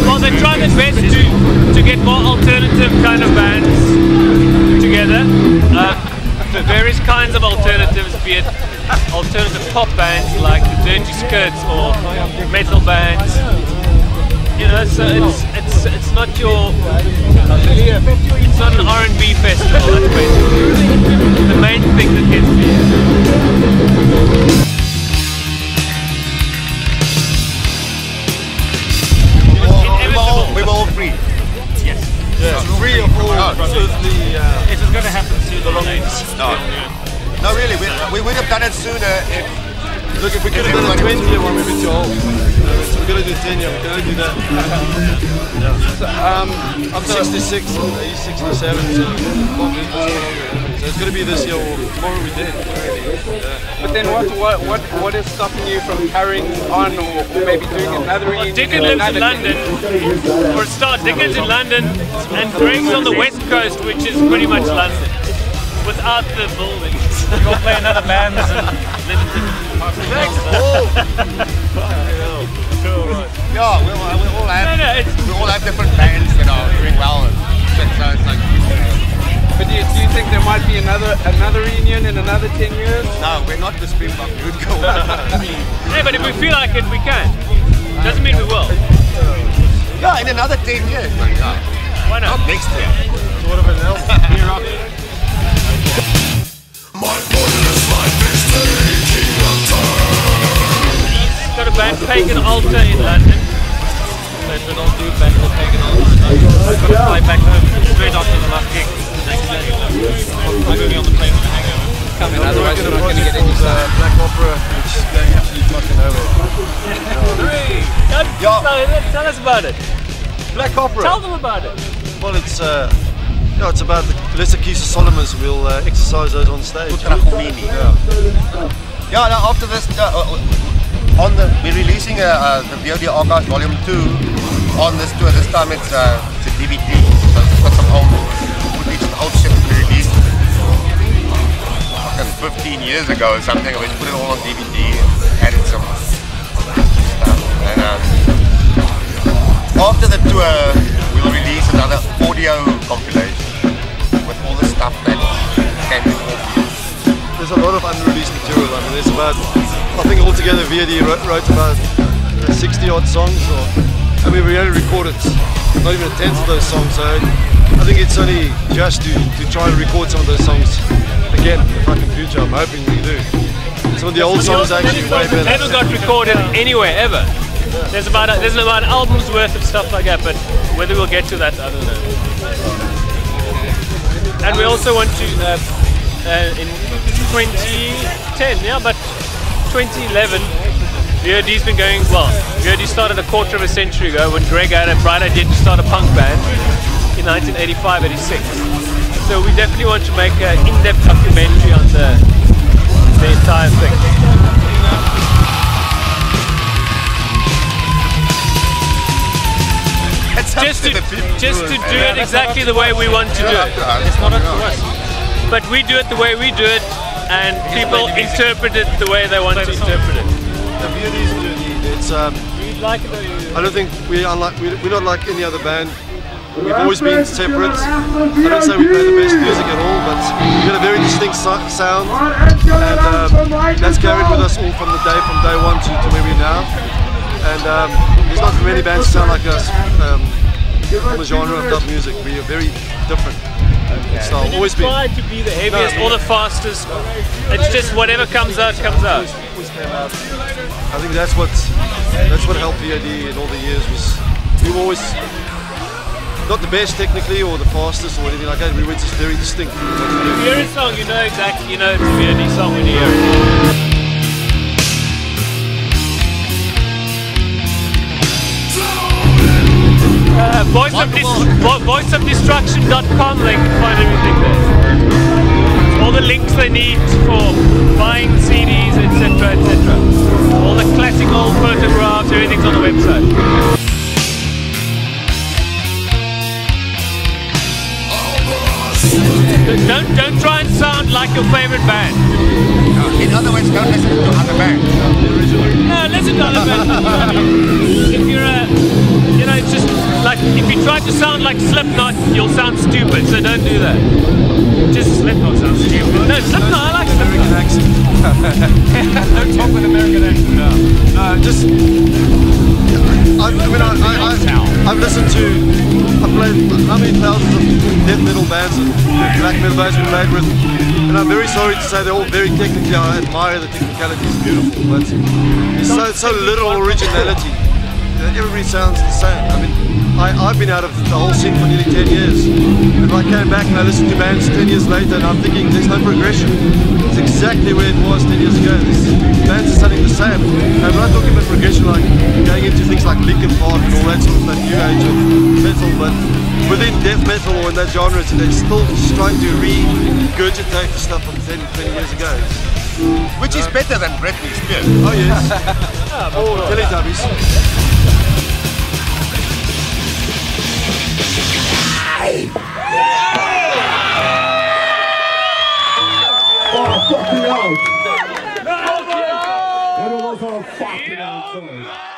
Well, they try their best to get more alternative kind of bands together. Various kinds of alternatives, be it alternative pop bands like the Dirty Skirts or metal bands. You know, so it's not your, it's not an R&B festival. That's basically the main thing that gets me. We were all free. Yes. Yeah. Free of all. It was going to happen sooner or later. No, really. We would have done it sooner if. Look, if we could have done a 20-year one, we'd be too old. So we're going to do 10-year, we're going to do that. So, I'm 66, he's 67, so it's going to be this year or tomorrow we did. But then what is stopping you from carrying on or maybe doing another reunion? Dickon lives in London. For a start, Dickon's in London and Greg's on the west coast, which is pretty much London, without the buildings. You'll play another band Yeah, we all have different bands that are doing well. So it's like. But do you think there might be another reunion in another 10 years? No, we're not the Springbok. We would go. Yeah, but if we feel like it, we can. Doesn't mean we will. Yeah, in another 10 years. Yeah. Why not? Not next year. So what about now? Here up. Got a band, Pagan Altar, in London. So if we don't do band called Pagan Altar, I've got to fly back home straight after the last gig the next day. I'm going to be on the plane with a hangover. Otherwise you're not going to get any Black Opera, which is going absolutely fucking over. Tell us about it. Black Opera? Tell them about it. Well, it's about the lesser keys of Solomons. We'll exercise those on stage. Yeah, now after this, we're releasing the VOD Archives Volume 2 on this tour. This time it's a DVD. So it's got some old footage and old shit we released fucking 15 years ago or something. We put it all on DVD, added some stuff. And after the tour, we'll release another audio compilation with all the stuff that came before. There's a lot of unreleased material. I mean, there's about, I think altogether VOD wrote about 60 odd songs, and we only recorded not even a tenth of those songs, so I think it's only just to try and record some of those songs again in the fucking future. I'm hoping we do. Some of the old songs are actually way better. Never got recorded anywhere ever. There's about an album's worth of stuff like that, but whether we'll get to that, I don't know. And we also want to in 2010, yeah, but 2011, VOD's been going well. VOD started a quarter of a century ago when Greg had a bright idea to start a punk band in 1985-86. So we definitely want to make an in-depth documentary on the entire thing. Just to do it exactly the way we want to do it. It's not up to us. But we do it the way we do it, and people interpret it the way they want to interpret it. The VOD's journey, it's I don't think we're not like any other band. We've always been separate. I don't say we play the best music at all, but we've got a very distinct sound, and that's carried with us all from day one to where we are now. And there's not many bands that sound like us from the genre of dub music. We are very different. So we didn't try to be the heaviest or the fastest. It's just whatever comes out, comes out. I think that's what helped VOD in all the years. We were always not the best technically or the fastest or anything like that. We were just very distinct. If you hear a song, you know exactly, you know it's a VOD song when you hear it. voiceofdestruction.com, they can find everything there. All the links they need for buying CDs, etc, etc. All the classic old photographs, everything's on the website. Don't try and sound like your favorite band. In other words, don't listen to other bands. No, listen to other bands. If you're a try to sound like Slipknot, you'll sound stupid, so don't do that. Just Slipknot sounds stupid. No, Slipknot, I like Slipknot. Accent. Don't talk with American accent. No, just. I've listened to. I've played how many thousands of death metal bands and black metal bands we've played with, and I'm very sorry to say they're all very technically. I admire the technicality; it's beautiful, but there's so little originality that everybody sounds the same. I mean, I've been out of the whole scene for nearly 10 years, and I came back and I listened to bands 10 years later, and I'm thinking there's no progression. It's exactly where it was 10 years ago. These bands are sounding the same. And I'm not talking about progression like going into things like Linkin Park and all that sort of new age of metal, but within death metal or in that genre, they're still just trying to regurgitate the stuff from 10, 20 years ago. Which is better than Britney Spears. Oh yes. Or Teletubbies. Oh, fucking hell! That was a fucking hell.